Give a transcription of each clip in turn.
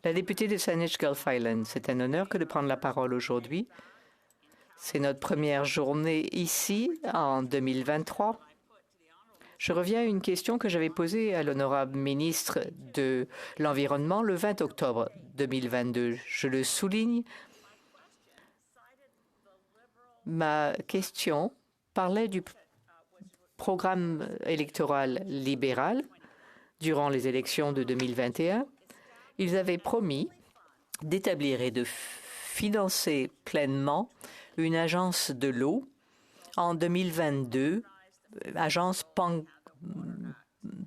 La députée de Saanich Gulf Island, c'est un honneur que de prendre la parole aujourd'hui. C'est notre première journée ici en 2023. Je reviens à une question que j'avais posée à l'honorable ministre de l'Environnement le 20 octobre 2022. Je le souligne. Ma question parlait du programme électoral libéral durant les élections de 2021. Ils avaient promis d'établir et de financer pleinement une agence de l'eau en 2022, agence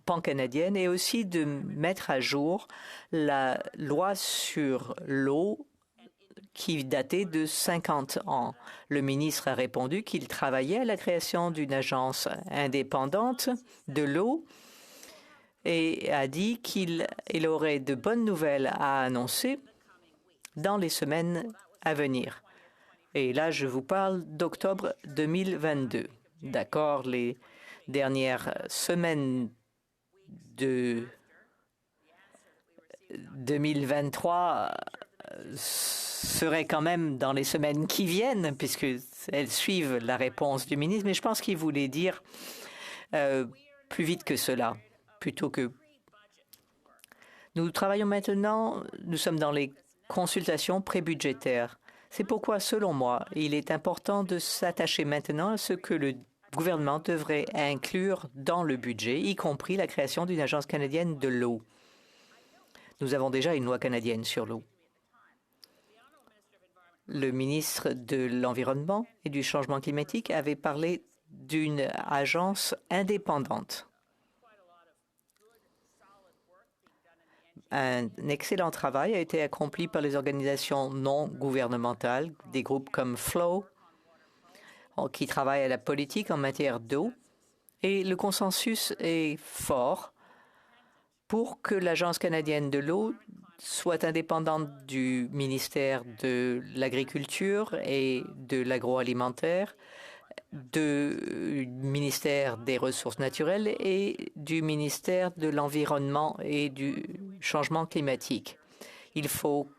pan-canadienne, et aussi de mettre à jour la loi sur l'eau qui datait de 50 ans. Le ministre a répondu qu'il travaillait à la création d'une agence indépendante de l'eau et a dit qu'il aurait de bonnes nouvelles à annoncer dans les semaines à venir. Et là, je vous parle d'octobre 2022. D'accord, les dernières semaines de 2023 seraient quand même dans les semaines qui viennent, puisqu'elles suivent la réponse du ministre, mais je pense qu'il voulait dire plus vite que cela, plutôt que... Nous travaillons maintenant, nous sommes dans les consultations prébudgétaires. C'est pourquoi, selon moi, il est important de s'attacher maintenant à ce que le gouvernement devrait inclure dans le budget, y compris la création d'une agence canadienne de l'eau. Nous avons déjà une loi canadienne sur l'eau. Le ministre de l'Environnement et du Changement climatique avait parlé d'une agence indépendante. Un excellent travail a été accompli par les organisations non gouvernementales, des groupes comme FLOW, qui travaillent à la politique en matière d'eau. Et le consensus est fort pour que l'Agence canadienne de l'eau soit indépendante du ministère de l'Agriculture et de l'Agroalimentaire, du ministère des Ressources naturelles et du ministère de l'Environnement et du Changement climatique. Il faut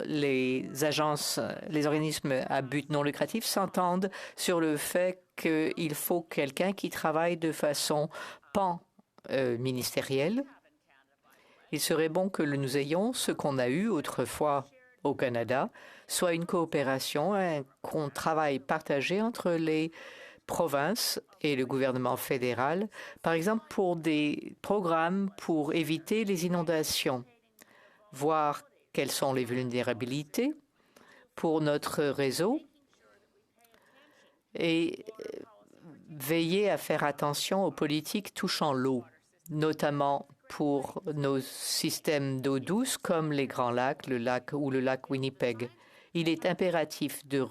les agences, les organismes à but non lucratif s'entendent sur le fait qu'il faut quelqu'un qui travaille de façon pan-ministérielle. Il serait bon que nous ayons ce qu'on a eu autrefois au Canada, soit une coopération, un travail partagé entre les provinces et le gouvernement fédéral, par exemple pour des programmes pour éviter les inondations, voir quelles sont les vulnérabilités pour notre réseau et veiller à faire attention aux politiques touchant l'eau, notamment pour nos systèmes d'eau douce comme les Grands Lacs, le lac ou le lac Winnipeg. Il est impératif de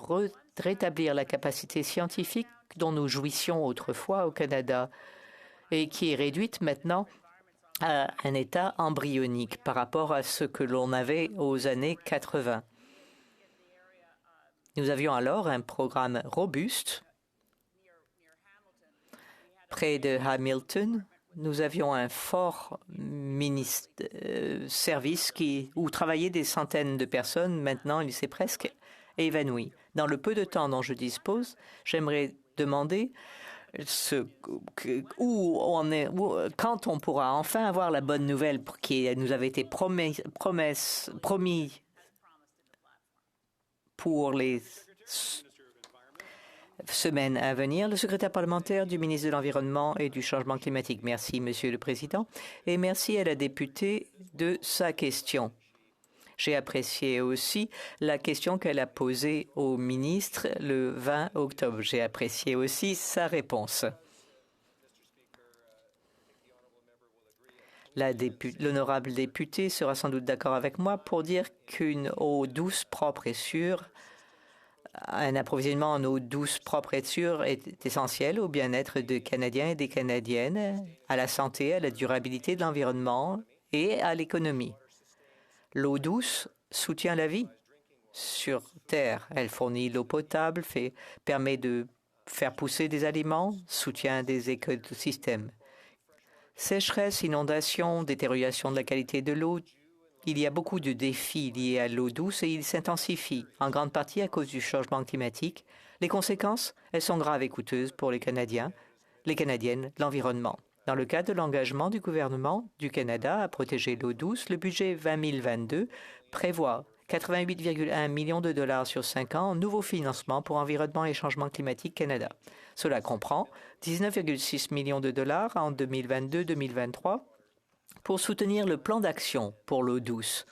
rétablir la capacité scientifique dont nous jouissions autrefois au Canada et qui est réduite maintenant à un état embryonique par rapport à ce que l'on avait aux années 80. Nous avions alors un programme robuste près de Hamilton. Nous avions un fort service où travaillaient des centaines de personnes. Maintenant, il s'est presque évanoui. Dans le peu de temps dont je dispose, j'aimerais demander quand on pourra enfin avoir la bonne nouvelle qui nous avait été promis pour les semaines à venir. Le secrétaire parlementaire du ministre de l'Environnement et du Changement climatique. Merci, Monsieur le Président, et merci à la députée de sa question. J'ai apprécié aussi la question qu'elle a posée au ministre le 20 octobre. J'ai apprécié aussi sa réponse. L'honorable député sera sans doute d'accord avec moi pour dire qu'une eau douce, propre et sûre, un approvisionnement en eau douce, propre et sûre est essentiel au bien-être des Canadiens et des Canadiennes, à la santé, à la durabilité de l'environnement et à l'économie. L'eau douce soutient la vie sur Terre. Elle fournit l'eau potable, permet de faire pousser des aliments, soutient des écosystèmes. Sécheresse, inondations, détérioration de la qualité de l'eau, il y a beaucoup de défis liés à l'eau douce et ils s'intensifient, en grande partie à cause du changement climatique. Les conséquences, elles sont graves et coûteuses pour les Canadiens, les Canadiennes, l'environnement. Dans le cadre de l'engagement du gouvernement du Canada à protéger l'eau douce, le budget 2022 prévoit 88,1 millions de dollars sur 5 ans en nouveaux financements pour Environnement et Changement climatique Canada. Cela comprend 19,6 millions de dollars en 2022-2023 pour soutenir le plan d'action pour l'eau douce.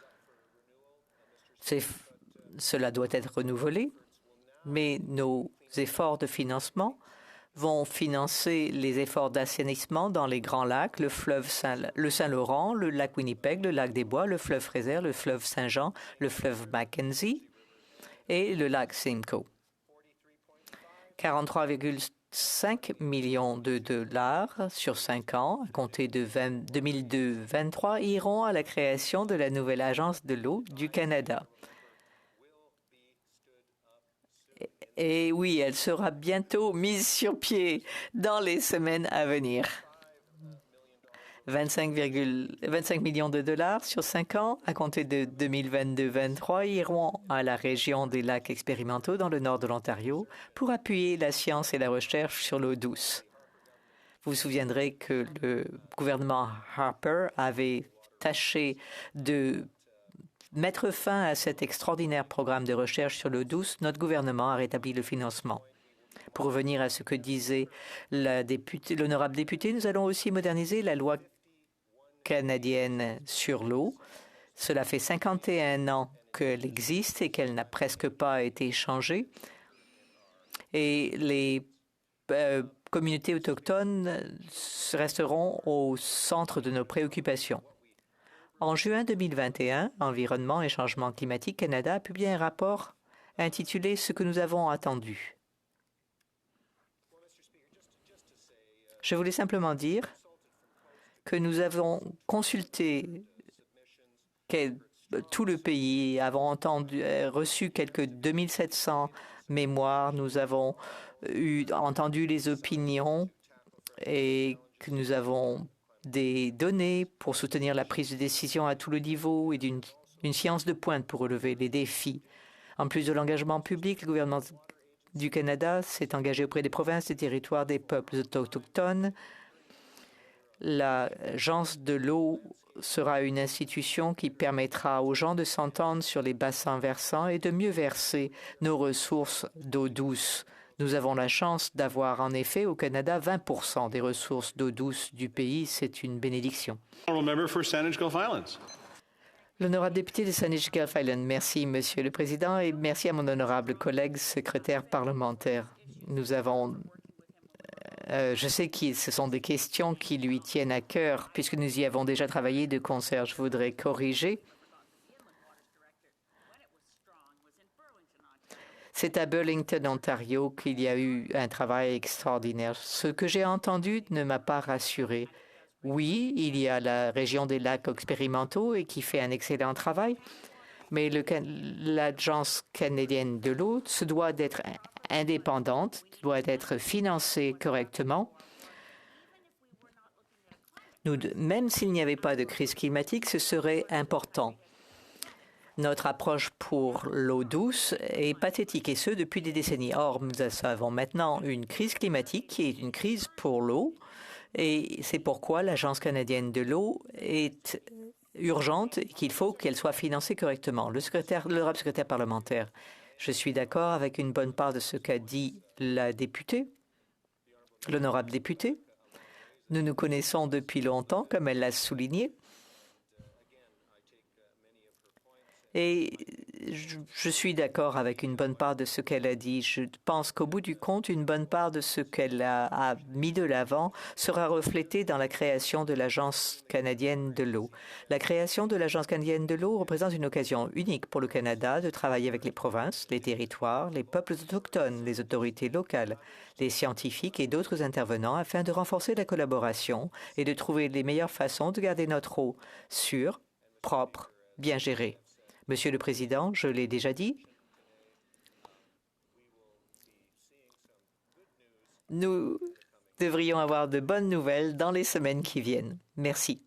Cela doit être renouvelé, mais nos efforts de financement vont financer les efforts d'assainissement dans les grands lacs, le Saint-Laurent, le lac Winnipeg, le lac des Bois, le fleuve Fraser, le fleuve Saint-Jean, le fleuve Mackenzie et le lac Simcoe. 43,5 millions de dollars sur 5 ans, à compter de 2022-2023, iront à la création de la nouvelle Agence de l'eau du Canada. Et oui, elle sera bientôt mise sur pied dans les semaines à venir. 25 millions de dollars sur 5 ans, à compter de 2022-2023, iront à la région des lacs expérimentaux dans le nord de l'Ontario pour appuyer la science et la recherche sur l'eau douce. Vous vous souviendrez que le gouvernement Harper avait tâché de mettre fin à cet extraordinaire programme de recherche sur l'eau douce. Notre gouvernement a rétabli le financement. Pour revenir à ce que disait l'honorable député, nous allons aussi moderniser la loi canadienne sur l'eau. Cela fait 51 ans qu'elle existe et qu'elle n'a presque pas été changée. Et les communautés autochtones resteront au centre de nos préoccupations. En juin 2021, Environnement et Changement climatique Canada a publié un rapport intitulé « Ce que nous avons attendu ». Je voulais simplement dire que nous avons consulté tout le pays, avons reçu quelques 2700 mémoires, nous avons entendu les opinions et que nous avons des données pour soutenir la prise de décision à tout le niveau et d'une science de pointe pour relever les défis. En plus de l'engagement public, le gouvernement du Canada s'est engagé auprès des provinces, des territoires, des peuples autochtones. L'Agence de l'eau sera une institution qui permettra aux gens de s'entendre sur les bassins versants et de mieux verser nos ressources d'eau douce. Nous avons la chance d'avoir en effet au Canada 20% des ressources d'eau douce du pays. C'est une bénédiction. L'honorable député de Saanich-Guelph Island. Merci, Monsieur le Président, et merci à mon honorable collègue secrétaire parlementaire. Nous avons... je sais que ce sont des questions qui lui tiennent à cœur, puisque nous y avons déjà travaillé de concert. Je voudrais corriger. C'est à Burlington, Ontario, qu'il y a eu un travail extraordinaire. Ce que j'ai entendu ne m'a pas rassuré. Oui, il y a la région des lacs expérimentaux et qui fait un excellent travail, mais l'Agence canadienne de l'eau se doit d'être indépendante, doit être financée correctement. Même s'il n'y avait pas de crise climatique, ce serait important. Notre approche pour l'eau douce est pathétique, et ce, depuis des décennies. Or, nous avons maintenant une crise climatique qui est une crise pour l'eau, et c'est pourquoi l'Agence canadienne de l'eau est urgente et qu'il faut qu'elle soit financée correctement. L'honorable secrétaire parlementaire, je suis d'accord avec une bonne part de ce qu'a dit la députée, l'honorable députée. Nous nous connaissons depuis longtemps, comme elle l'a souligné. Et je suis d'accord avec une bonne part de ce qu'elle a dit. Je pense qu'au bout du compte, une bonne part de ce qu'elle a mis de l'avant sera reflétée dans la création de l'Agence canadienne de l'eau. La création de l'Agence canadienne de l'eau représente une occasion unique pour le Canada de travailler avec les provinces, les territoires, les peuples autochtones, les autorités locales, les scientifiques et d'autres intervenants afin de renforcer la collaboration et de trouver les meilleures façons de garder notre eau sûre, propre, bien gérée. Monsieur le Président, je l'ai déjà dit, nous devrions avoir de bonnes nouvelles dans les semaines qui viennent. Merci.